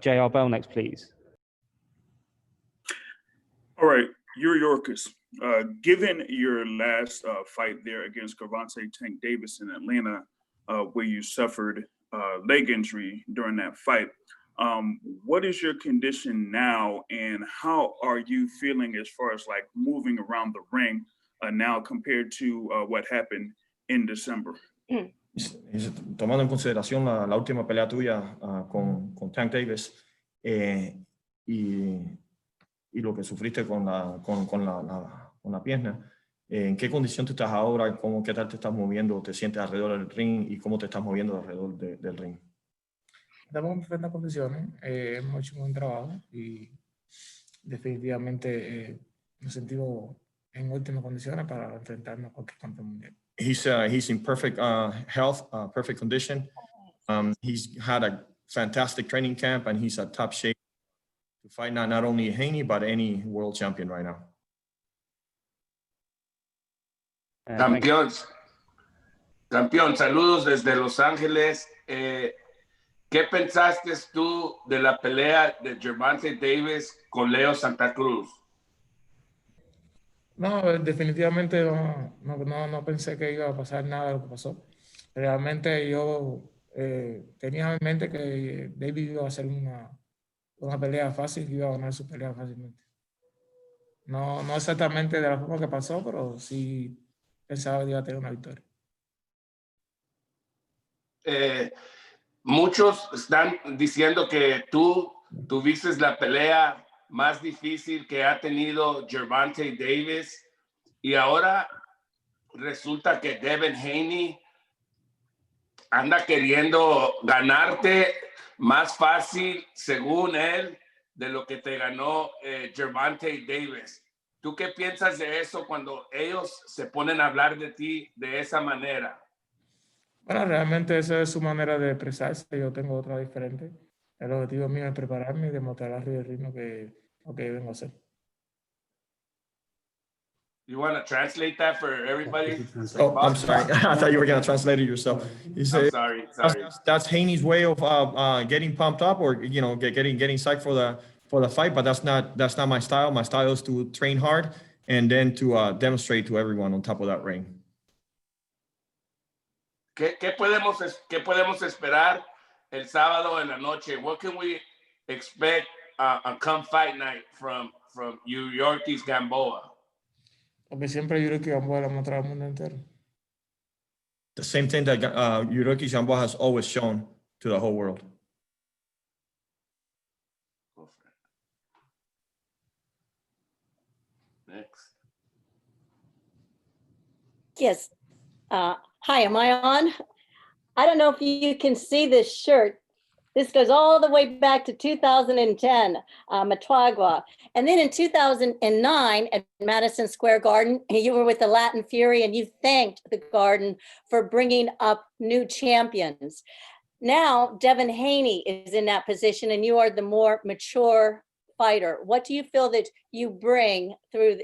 JR Bell next, please. All right, Yuriorkis, given your last fight there against Gervonta Tank Davis in Atlanta, where you suffered leg injury during that fight, what is your condition now, and how are you feeling as far as like moving around the ring now compared to what happened in December? Tomando en consideración la última pelea tuya con Tank Davis y lo que sufriste con la pierna, ¿en qué condición tú estás ahora? ¿Qué tal te estás moviendo? ¿Te sientes alrededor del ring? ¿Y cómo te estás moviendo alrededor del ring? Estamos en perfectas condiciones, hemos hecho un buen trabajo y definitivamente nos sentimos en óptimas condiciones para enfrentarnos a cualquier campeón mundial. He's in perfect health, perfect condition. He's had a fantastic training camp and he's at top shape to fight not only Haney, but any world champion right now. Campeón, saludos desde Los Ángeles. ¿Qué pensaste tú de la pelea de Gervonta Davis con Leo Santa Cruz? No, definitivamente no pensé que iba a pasar nada de lo que pasó. Realmente yo tenía en mente que David iba a hacer una pelea fácil, que iba a ganar su pelea fácilmente. No exactamente de la forma que pasó, pero sí pensaba que iba a tener una victoria. Muchos están diciendo que tú tuviste la pelea más difícil que ha tenido Gervonta Davis y ahora resulta que Devin Haney anda queriendo ganarte más fácil, según él, de lo que te ganó Gervonta Davis. ¿Tú qué piensas de eso cuando ellos se ponen a hablar de ti de esa manera? Bueno, realmente esa es su manera de expresarse. Yo tengo otra diferente. El objetivo mío es prepararme y demostrar arriba del ritmo lo que vengo a hacer. You want to translate that for everybody? Oh, I'm sorry. I thought you were going to translate it yourself. I'm sorry. That's Haney's way of getting pumped up, or getting psyched for the fight. But that's not my style. My style is to train hard and then to demonstrate to everyone on top of that ring. ¿Qué podemos esperar el sábado en la noche? What can we expect come fight night from Yuriorkis Gamboa? Porque siempre Yuriorkis Gamboa lo mostrado al mundo entero. The same thing that Yuriorkis Gamboa has always shown to the whole world. Next. Yes. Hi, am I on? I don't know if you can see this shirt. This goes all the way back to 2010, Matagua. And then in 2009 at Madison Square Garden, you were with the Latin Fury and you thanked the Garden for bringing up new champions. Now, Devin Haney is in that position and you are the more mature fighter. What do you feel that you bring through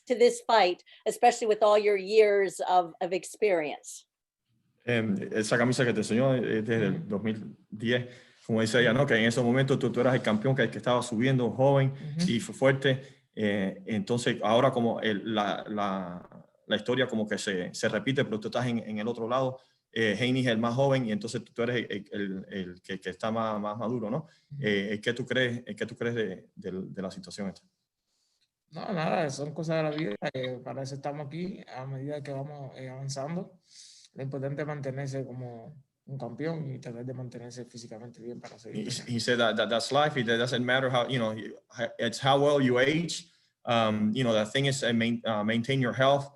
to this fight, especially with all your years of experience? Esa camisa que te enseñó desde el 2010, como dice ella, ¿no? Que en ese momento tú eras el campeón que estaba subiendo, joven y fuerte. Entonces ahora como la historia como que se repite, pero tú estás en el otro lado. Haney es el más joven y entonces tú eres el que está más maduro, ¿no? ¿Qué tú crees de la situación esta? No, nada, son cosas de la vida. Para eso estamos aquí. A medida que vamos avanzando, lo importante es mantenerse como un campeón y tratar de mantenerse físicamente bien para seguir. He said that's life. It doesn't matter how, it's how well you age. The thing is maintain your health,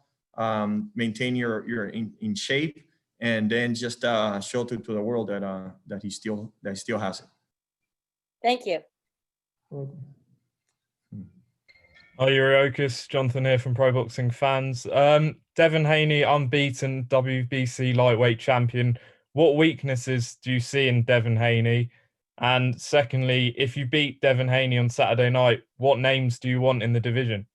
maintain your in shape, and then just show to the world that he still has it. Thank you. Welcome. Hi, Yuriorkis, Jonathan here from Pro Boxing Fans. Devin Haney, unbeaten WBC lightweight champion. What weaknesses do you see in Devin Haney? And secondly, if you beat Devin Haney on Saturday night, what names do you want in the division?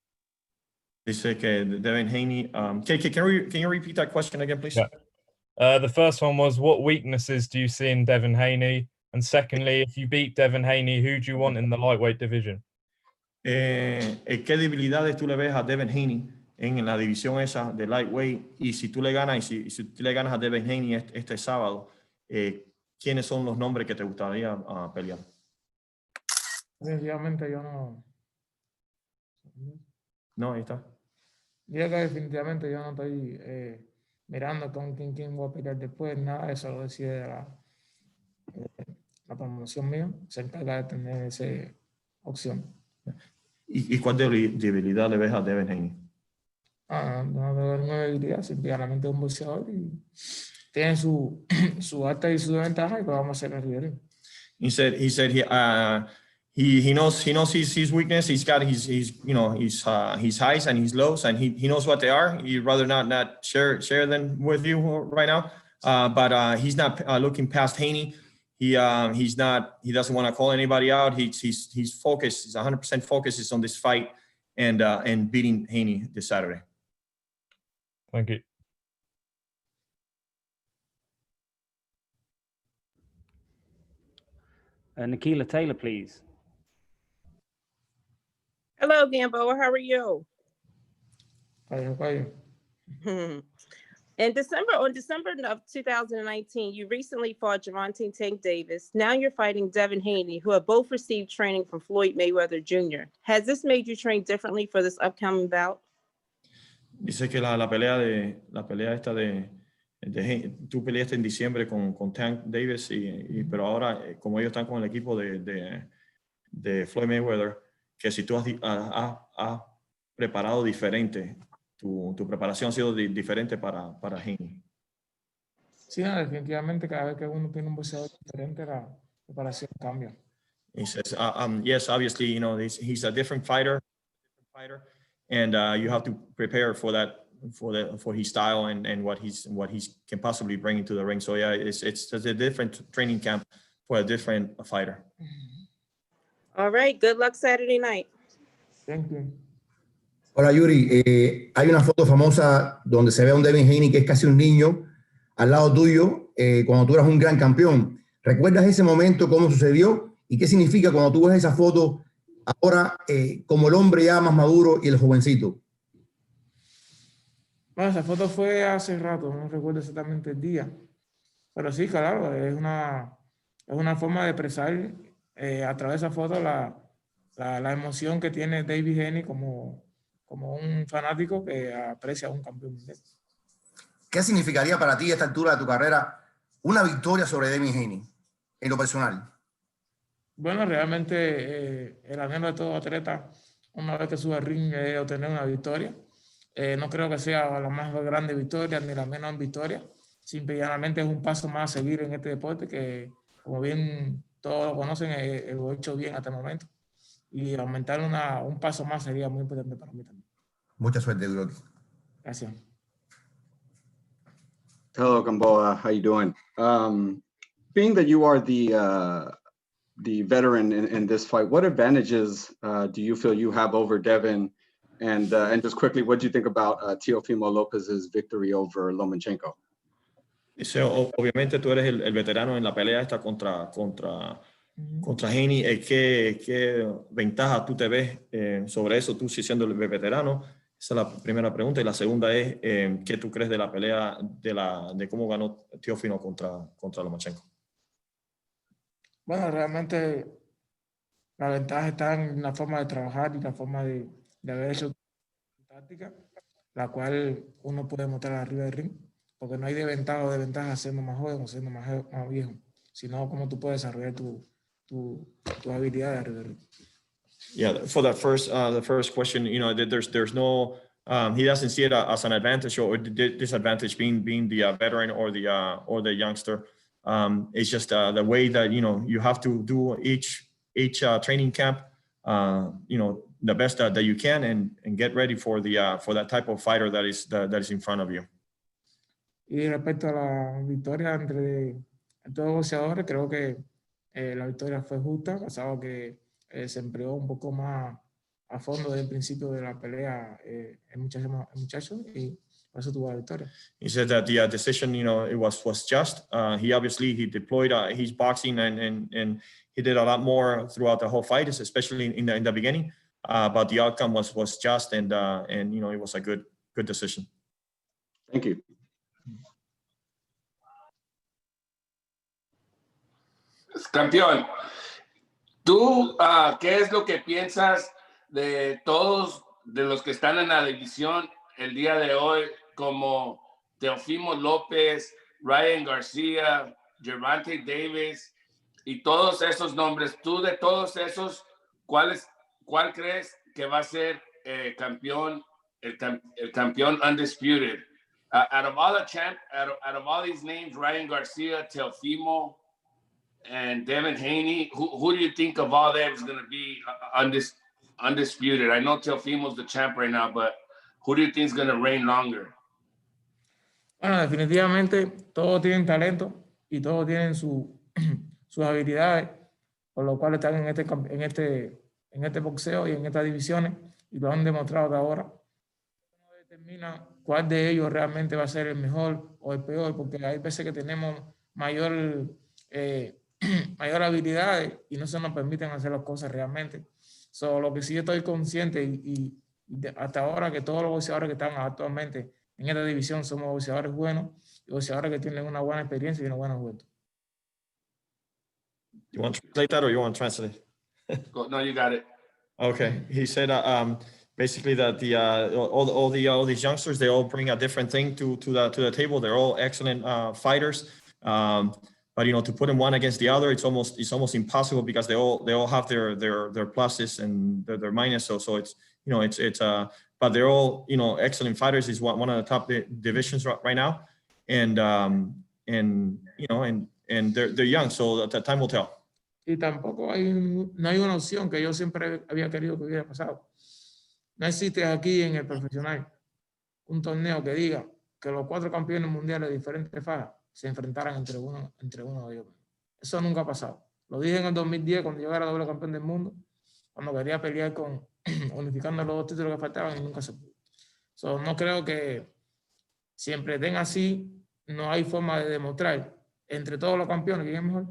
Dice que Devin Haney. Can you repeat that question again, please? Yeah. The first one was, what weaknesses do you see in Devin Haney? And secondly, if you beat Devin Haney, who do you want in the lightweight division? ¿Qué debilidades tú le ves a Devin Haney en la división esa de lightweight? Y si tú le ganas, y si tú le ganas a Devin Haney este sábado, ¿quiénes son los nombres que te gustaría pelear? Definitivamente yo no. No, ahí está. Digo que definitivamente yo no estoy mirando con quién voy a pelear después, nada de eso lo decide la promoción mía, se encarga de tener esa opción. ¿Y cuál debilidad le ves a Devin Haney? No veo ninguna debilidad, simplemente un boxeador y tiene su alta y su desventaja y lo vamos a hacer en el He said he knows his weakness. He's got his highs and his lows, and he knows what they are. He'd rather not share them with you right now. But he's not looking past Haney. He doesn't want to call anybody out. He's focused. He's 100% focused on this fight and beating Haney this Saturday. Thank you. Nikila Taylor, please. Hello, Gamboa. How are you? Fine. On December of 2019, you recently fought Gervonta Tank Davis. Now you're fighting Devin Haney, who have both received training from Floyd Mayweather Jr. Has this made you train differently for this upcoming bout? Dice que la pelea esta tú peleaste en diciembre con Tank Davis, pero ahora como ellos están con el equipo de Floyd Mayweather, que si tú has preparado diferente, tu preparación ha sido diferente para Haney. Sí, definitivamente cada vez que uno tiene un boxeador diferente, la preparación cambia. He says, yes, obviously, he's a different fighter, and you have to prepare for that, for his style and what he can possibly bring into the ring. So yeah, it's a different training camp for a different fighter. All right, good luck Saturday night. Thank you. Hola Yuri, hay una foto famosa donde se ve a un Devin Haney que es casi un niño al lado tuyo cuando tú eras un gran campeón. ¿Recuerdas ese momento, cómo sucedió y qué significa cuando tú ves esa foto ahora como el hombre ya más maduro y el jovencito? Bueno, esa foto fue hace rato, no recuerdo exactamente el día, pero sí, claro, es una forma de expresar a través de esa foto la emoción que tiene Devin Haney como un fanático que aprecia a un campeón mundial. ¿Qué significaría para ti a esta altura de tu carrera una victoria sobre Devin Haney en lo personal? Bueno, realmente el anhelo de todo atleta, una vez que sube al ring, es obtener una victoria. No creo que sea la más grande victoria ni la menos victoria. Simple y llanamente es un paso más a seguir en este deporte que, como bien todos lo conocen, lo he hecho bien hasta el momento. Y aumentar un paso más sería muy importante para mí también. Mucha suerte, Yuriorkis. Gracias. Hello, Gamboa. How you doing? Being that you are the veteran in this fight, what advantages do you feel you have over Devin? And just quickly, what do you think about Teofimo Lopez's victory over Lomachenko? Dice, obviamente tú eres el veterano en la pelea esta contra Haney. ¿Qué ventaja tú te ves sobre eso, tú siendo el veterano? Esa es la primera pregunta. Y la segunda es, ¿qué tú crees de la pelea, de cómo ganó Teofimo contra Lomachenko? Bueno, realmente la ventaja está en la forma de trabajar y la forma de haber hecho táctica, la cual uno puede mostrar arriba del ring, porque no hay de ventaja o de ventaja siendo más joven o siendo más viejo, sino cómo tú puedes desarrollar tu habilidad de arriba del ring. Yeah, for that the first question, there's no, he doesn't see it as an advantage or disadvantage being the veteran or the youngster. It's just the way that you have to do each training camp, the best that you can and get ready for that type of fighter that is in front of you. Y respecto a la victoria entre todos los boxeadores, creo que la victoria fue justa, pasado que se empleó un poco más a fondo desde el principio de la pelea en muchachos y Por eso tuvo la victoria. He said that the decision, it was just. He deployed his boxing and he did a lot more throughout the whole fight, especially in the beginning. But the outcome was just, and it was a good decision. Thank you. Campeón, ¿tú qué es lo que piensas de todos de los que están en la división el día de hoy, como Teofimo López, Ryan García, Gervonta Davis y todos esos nombres? Tú de todos esos, ¿cuál crees que va a ser el campeón undisputed? Out of all these names, Ryan García, Teofimo, and Devin Haney, who do you think of all them is going to be undisputed? I know Teofimo's the champ right now, but who do you think is going to reign longer? Bueno, definitivamente todos tienen talento y todos tienen sus habilidades, por lo cual están en este boxeo y en estas divisiones, y lo han demostrado hasta ahora. No determina cuál de ellos realmente va a ser el mejor o el peor, porque hay veces que tenemos mayor habilidades y no se nos permiten hacer las cosas realmente. Lo que sí estoy consciente y hasta ahora, que todos los boxeadores que están actualmente en esta división somos boxeadores buenos y boxeadores que tienen una buena experiencia y una buena juventud. You want to translate that or you want to translate? No, you got it. Okay. He said basically that all these youngsters, they all bring a different thing to the table. They're all excellent fighters. But to put them one against the other, it's almost impossible, because they all have their pluses and their minuses. So it's but they're all excellent fighters. It's one of the top divisions right now, and they're young, so the time will tell. Y tampoco no hay una opción que yo siempre había querido que hubiera pasado. No existe aquí en el profesional un torneo que diga que los 4 campeones mundiales de diferentes fajas se enfrentaran entre uno de ellos. Eso nunca ha pasado. Lo dije en el 2010 cuando yo era doble campeón del mundo, cuando quería pelear unificando los 2 títulos que faltaban, y nunca se pudo. No creo que siempre estén así, no hay forma de demostrar entre todos los campeones quién es mejor.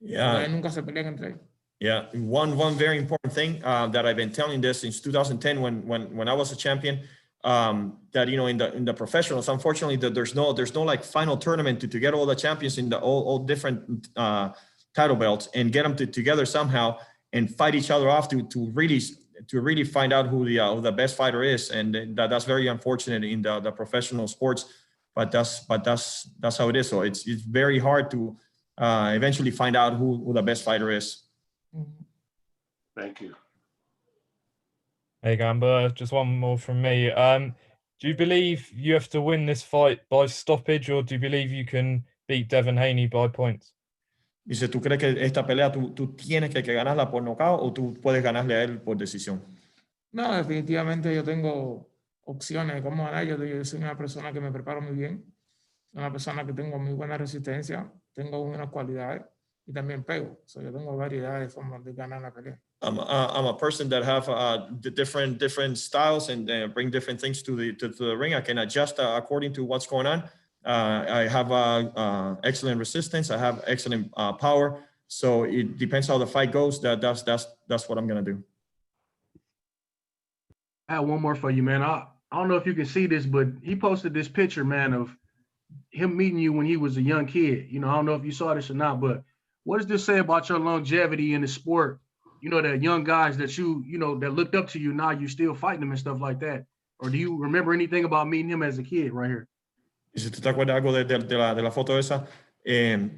Yeah. Nunca se pelean entre ellos. Yeah, one very important thing that I've been telling this since 2010 when I was a champion, that in the professionals, unfortunately, that there's no like final tournament to get all the champions in the all different title belts and get them together somehow and fight each other off to really find out who the best fighter is, and that's very unfortunate in the professional sports, but that's how it is. So it's very hard to eventually find out who the best fighter is. Thank you. Hey Gamboa, just one more from me. Do you believe you have to win this fight by stoppage, or do you believe you can beat Devin Haney by points? Dice, ¿tú crees que esta pelea tú tienes que ganarla por nocaut o tú puedes ganarle a él por decisión? No, definitivamente yo tengo opciones de cómo ganar. Yo soy una persona que me preparo muy bien, una persona que tengo muy buena resistencia, tengo unas cualidades y también pego. Yo tengo variedades de formas de ganar la pelea. I'm a person that have different styles and bring different things to the ring. I can adjust according to what's going on. I have excellent resistance. I have excellent power. So it depends how the fight goes. That's what I'm gonna do. I have one more for you, man. I don't know if you can see this, but he posted this picture, man, of him meeting you when he was a young kid. I don't know if you saw this or not, but what does this say about your longevity in the sport? That young guys that that looked up to you, now you still fighting them and stuff like that. Or do you remember anything about meeting him as a kid right here? Y si tú te acuerdas algo de la foto esa, esa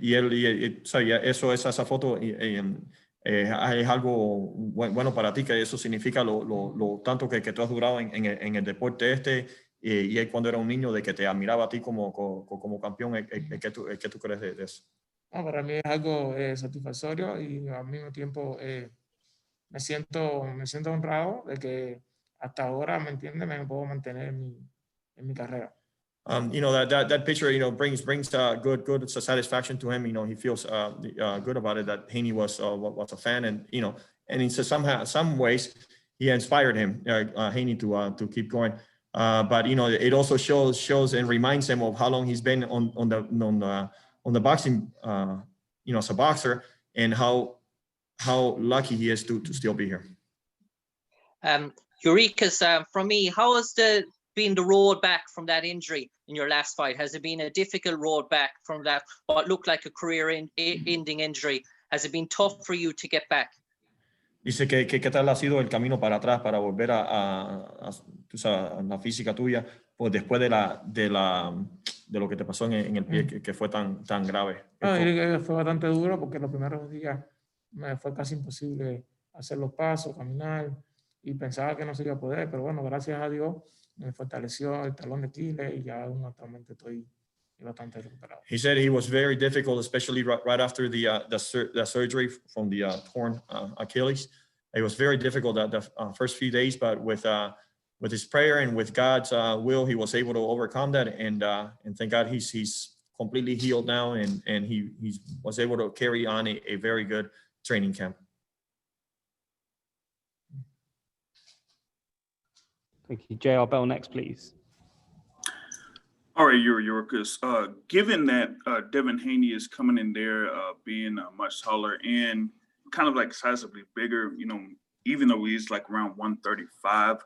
foto es algo bueno para ti, que eso significa lo tanto que tú has durado en el deporte y él cuando era un niño, de que te admiraba a ti como campeón. ¿Qué tú crees de eso? Para mí es algo satisfactorio y al mismo tiempo me siento honrado de que hasta ahora, ¿me entiendes? Me puedo mantener en mi carrera. That picture, brings good satisfaction to him. He feels good about it, that Haney was a fan, and in some ways he inspired him, Haney, to keep going. But you know, it also shows and reminds him of how long he's been on the boxing, you know, as a boxer, and how lucky he is to still be here. Yuriorkis, from me, how has been the road back from that injury in your last fight? Has it been a difficult road back from that, what looked like a career-ending injury? Has it been tough for you to get back? Dice que qué tal ha sido el camino para atrás para volver a la física tuya, pues después de lo que te pasó en el pie, que fue tan grave. Fue bastante duro porque los primeros días me fue casi imposible hacer los pasos, caminar, y pensaba que no se iba a poder, pero bueno, gracias a Dios me fortaleció el talón de Aquiles y ya actualmente estoy bastante recuperado. He said it was very difficult, especially right after the surgery from the torn Achilles. It was very difficult the first few days, but with his prayer and with God's will, he was able to overcome that. And thank God he's completely healed now, and he was able to carry on a very good training camp. Thank you. JR Bell next, please. All right, Yuriorkis. Given that Devin Haney is coming in there being much taller and kind of like sizably bigger, you know, even though he's like around 135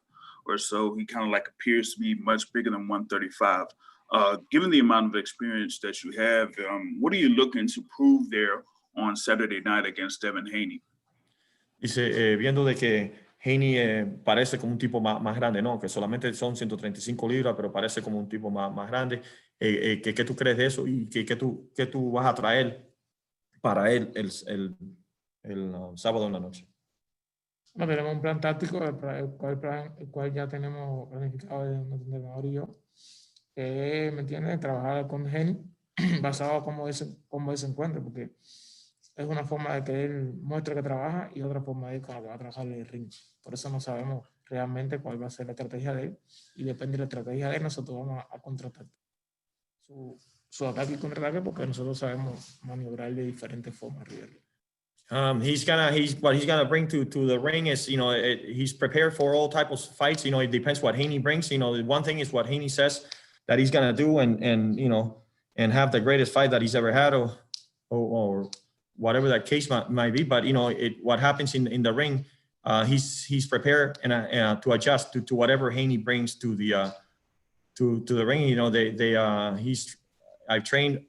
or so, he kind of like appears to be much bigger than 135. Given the amount of experience that you have, what are you looking to prove there on Saturday night against Devin Haney? Dice, viendo de que Haney parece como un tipo más grande, ¿no? Que solamente son 135 libras, pero parece como un tipo más grande. ¿Qué tú crees de eso? ¿Y qué tú vas a traer para él el sábado en la noche? Bueno, tenemos un plan táctico, el cual ya tenemos planificado de nuestro entrenador y yo. ¿Me entiendes? Trabajar con Haney basado en cómo él se encuentra, porque es una forma de que él muestre que trabaja y otra forma de que va a trabajar en el ring. Por eso no sabemos realmente cuál va a ser la estrategia de él, y depende de la estrategia de él, nosotros vamos a contratar su ataque y contraataque, porque nosotros sabemos maniobrar de diferentes formas. What he's gonna bring to the ring is, you know, he's prepared for all types of fights. You know, it depends what Haney brings. You know, the one thing is what Haney says that he's gonna do, and you know, and have the greatest fight that he's ever had, or whatever that case might be. But you know, what happens in the ring, he's prepared and to adjust to whatever Haney brings to the ring. You know, I've trained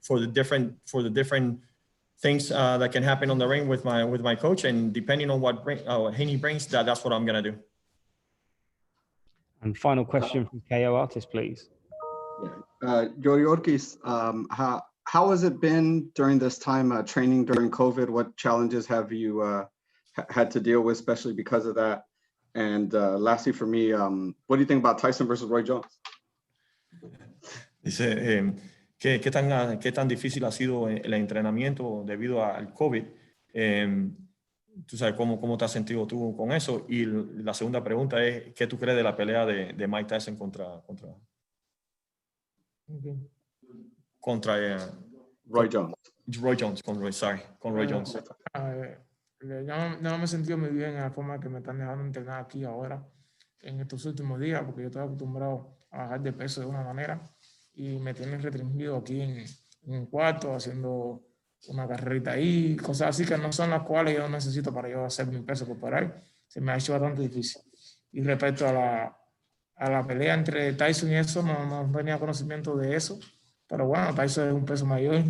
for the different things that can happen on the ring with my coach, and depending on what Haney brings, that's what I'm gonna do. And final question from KO Artist, please. Yuriorkis, how has it been during this time training during COVID? What challenges have you had to deal with, especially because of that? And lastly, for me, what do you think about Tyson versus Roy Jones? Dice, ¿qué tan difícil ha sido el entrenamiento debido al COVID? Tú sabes, ¿cómo te has sentido tú con eso? Y la segunda pregunta es, ¿qué tú crees de la pelea de Mike Tyson contra Roy Jones? Roy Jones, con Roy Jones. Yo no me he sentido muy bien en la forma que me están dejando entrenar aquí ahora, en estos últimos días, porque yo estoy acostumbrado a bajar de peso de una manera y me tienen restringido aquí en un cuarto, haciendo una carrerita ahí, cosas así que no son las cuales yo necesito para yo hacer mi peso corporal. Se me ha hecho bastante difícil. Y respecto a la pelea entre Tyson y eso, no tenía conocimiento de eso, pero bueno, Tyson es un peso mayor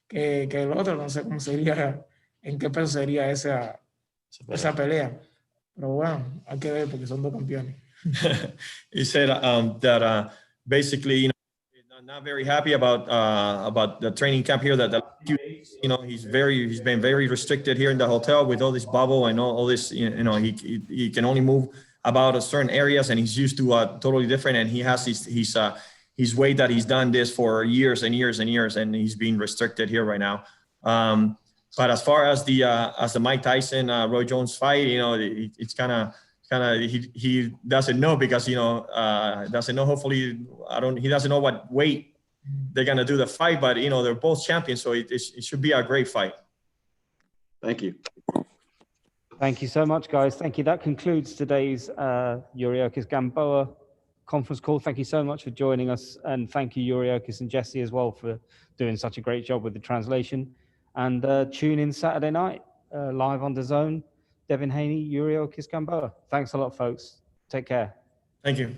que el otro, no sé cómo sería, en qué peso sería esa pelea. Pero bueno, hay que ver porque son dos campeones. He said that basically, you know, not very happy about the training camp here. That you know, he's been very restricted here in the hotel with all this bubble and all this. You know, he can only move about certain areas, and he's used to totally different. And he has his way that he's done this for years and years and years, and he's being restricted here right now. But as far as the Mike Tyson Roy Jones fight, you know, it's kind of he doesn't know, because you know doesn't know. Hopefully, he doesn't know what weight they're gonna do the fight, but you know, they're both champions, so it should be a great fight. Thank you. Thank you so much, guys. Thank you. That concludes today's Yuriorkis Gamboa conference call. Thank you so much for joining us. And thank you, Yuriorkis and Jesse, as well, for doing such a great job with the translation. And tune in Saturday night, live on DAZN. Devin Haney, Yuriorkis Gamboa. Thanks a lot, folks. Take care. Thank you.